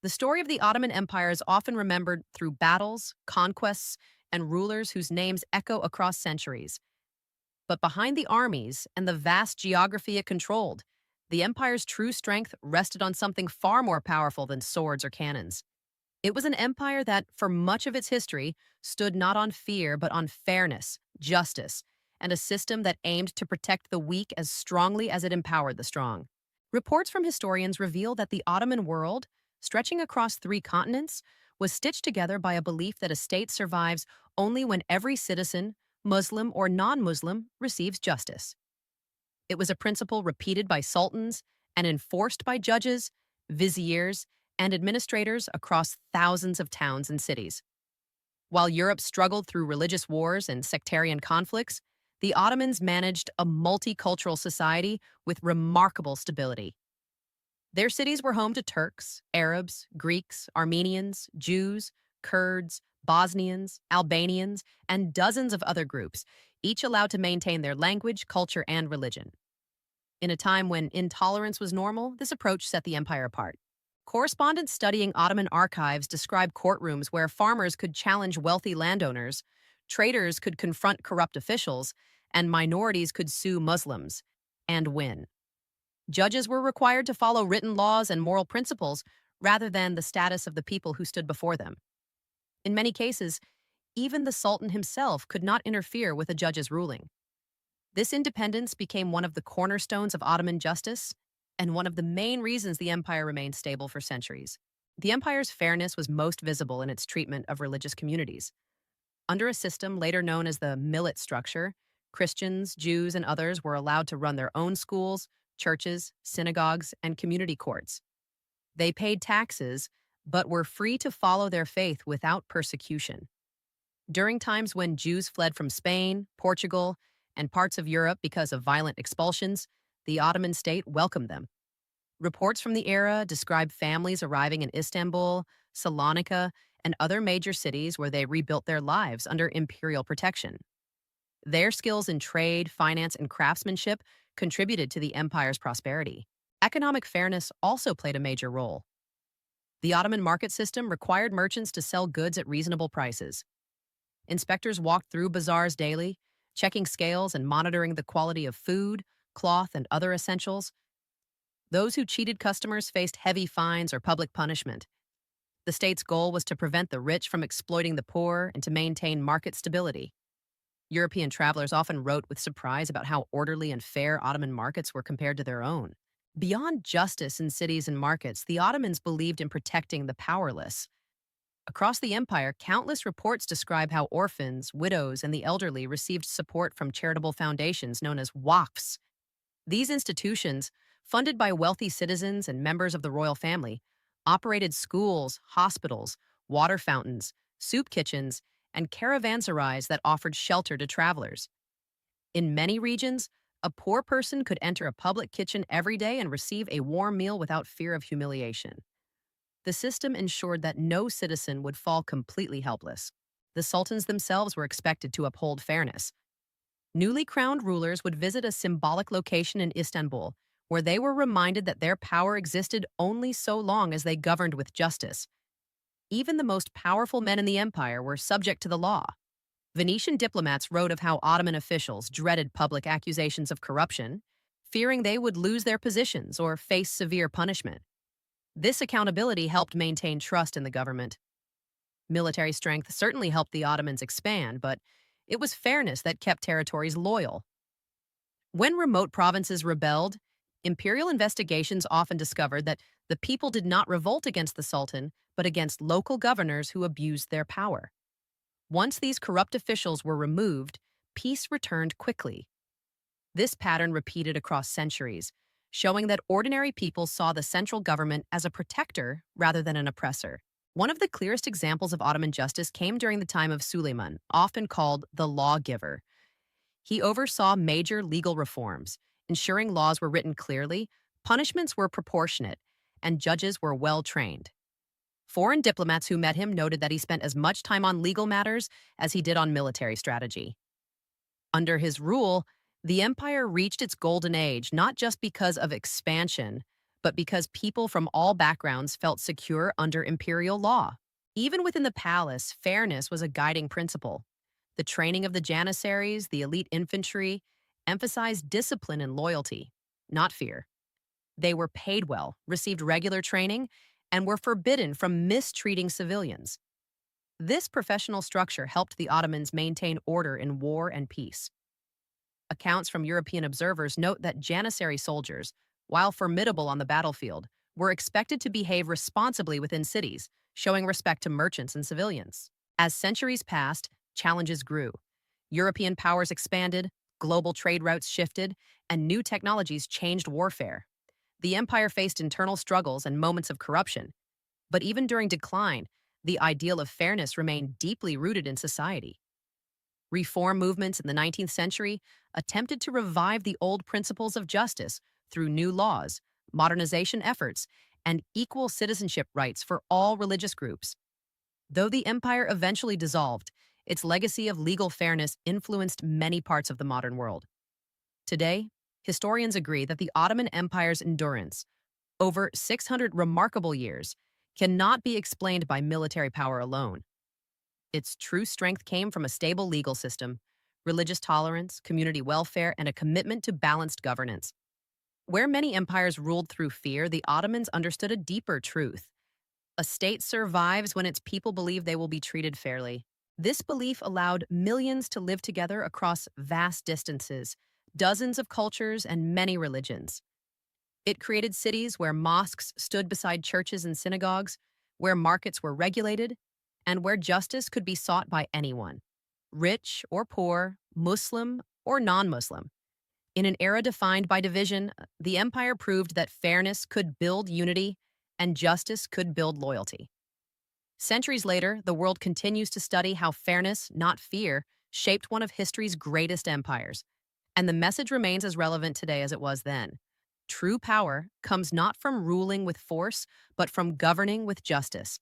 The story of the Ottoman Empire is often remembered through battles, conquests, and rulers whose names echo across centuries. But behind the armies and the vast geography it controlled, the empire's true strength rested on something far more powerful than swords or cannons. It was an empire that, for much of its history, stood not on fear but on fairness, justice, and a system that aimed to protect the weak as strongly as it empowered the strong. Reports from historians reveal that the Ottoman world, stretching across three continents, was stitched together by a belief that a state survives only when every citizen, Muslim or non Muslim, receives justice. It was a principle repeated by sultans and enforced by judges, viziers, and administrators across thousands of towns and cities. While Europe struggled through religious wars and sectarian conflicts, the Ottomans managed a multicultural society with remarkable stability. Their cities were home to Turks, Arabs, Greeks, Armenians, Jews, Kurds, Bosnians, Albanians, and dozens of other groups, each allowed to maintain their language, culture, and religion. In a time when intolerance was normal, this approach set the empire apart. Correspondents studying Ottoman archives describe courtrooms where farmers could challenge wealthy landowners, traders could confront corrupt officials, and minorities could sue Muslims and win. Judges were required to follow written laws and moral principles rather than the status of the people who stood before them. In many cases, even the Sultan himself could not interfere with a judge's ruling. This independence became one of the cornerstones of Ottoman justice and one of the main reasons the empire remained stable for centuries. The empire's fairness was most visible in its treatment of religious communities. Under a system later known as the millet structure, Christians, Jews, and others were allowed to run their own schools, churches, synagogues, and community courts. They paid taxes, but were free to follow their faith without persecution. During times when Jews fled from Spain, Portugal, and parts of Europe because of violent expulsions, the Ottoman state welcomed them. Reports from the era describe families arriving in Istanbul, Salonika, and other major cities where they rebuilt their lives under imperial protection. Their skills in trade, finance, and craftsmanship contributed to the empire's prosperity. Economic fairness also played a major role. The Ottoman market system required merchants to sell goods at reasonable prices. Inspectors walked through bazaars daily, checking scales and monitoring the quality of food, cloth, and other essentials. Those who cheated customers faced heavy fines or public punishment. The state's goal was to prevent the rich from exploiting the poor and to maintain market stability. European travelers often wrote with surprise about how orderly and fair Ottoman markets were compared to their own. Beyond justice in cities and markets, the Ottomans believed in protecting the powerless. Across the empire, countless reports describe how orphans, widows, and the elderly received support from charitable foundations known as waqfs. These institutions, funded by wealthy citizens and members of the royal family, operated schools, hospitals, water fountains, soup kitchens, and caravanserais that offered shelter to travelers. In many regions, a poor person could enter a public kitchen every day and receive a warm meal without fear of humiliation. The system ensured that no citizen would fall completely helpless. The sultans themselves were expected to uphold fairness. Newly crowned rulers would visit a symbolic location in Istanbul, where they were reminded that their power existed only so long as they governed with justice. Even the most powerful men in the empire were subject to the law. Venetian diplomats wrote of how Ottoman officials dreaded public accusations of corruption, fearing they would lose their positions or face severe punishment. This accountability helped maintain trust in the government. Military strength certainly helped the Ottomans expand, but it was fairness that kept territories loyal. When remote provinces rebelled, imperial investigations often discovered that the people did not revolt against the Sultan, but against local governors who abused their power. Once these corrupt officials were removed, peace returned quickly. This pattern repeated across centuries, showing that ordinary people saw the central government as a protector rather than an oppressor. One of the clearest examples of Ottoman justice came during the time of Suleiman, often called the lawgiver. He oversaw major legal reforms, ensuring laws were written clearly, punishments were proportionate, and judges were well trained. Foreign diplomats who met him noted that he spent as much time on legal matters as he did on military strategy. Under his rule, the empire reached its golden age not just because of expansion, but because people from all backgrounds felt secure under imperial law. Even within the palace, fairness was a guiding principle. The training of the janissaries, the elite infantry, emphasized discipline and loyalty, not fear. They were paid well, received regular training, and were forbidden from mistreating civilians. This professional structure helped the Ottomans maintain order in war and peace. Accounts from European observers note that Janissary soldiers, while formidable on the battlefield, were expected to behave responsibly within cities, showing respect to merchants and civilians. As centuries passed, challenges grew. European powers expanded, global trade routes shifted, and new technologies changed warfare. The empire faced internal struggles and moments of corruption, but even during decline, the ideal of fairness remained deeply rooted in society. Reform movements in the 19th century attempted to revive the old principles of justice through new laws, modernization efforts, and equal citizenship rights for all religious groups. Though the empire eventually dissolved, its legacy of legal fairness influenced many parts of the modern world. Today, historians agree that the Ottoman Empire's endurance, over 600 remarkable years, cannot be explained by military power alone. Its true strength came from a stable legal system, religious tolerance, community welfare, and a commitment to balanced governance. Where many empires ruled through fear, the Ottomans understood a deeper truth. A state survives when its people believe they will be treated fairly. This belief allowed millions to live together across vast distances, dozens of cultures, and many religions. It created cities where mosques stood beside churches and synagogues, where markets were regulated, and where justice could be sought by anyone, rich or poor, Muslim or non-Muslim. In an era defined by division, the empire proved that fairness could build unity and justice could build loyalty. Centuries later, the world continues to study how fairness, not fear, shaped one of history's greatest empires. And the message remains as relevant today as it was then. True power comes not from ruling with force, but from governing with justice.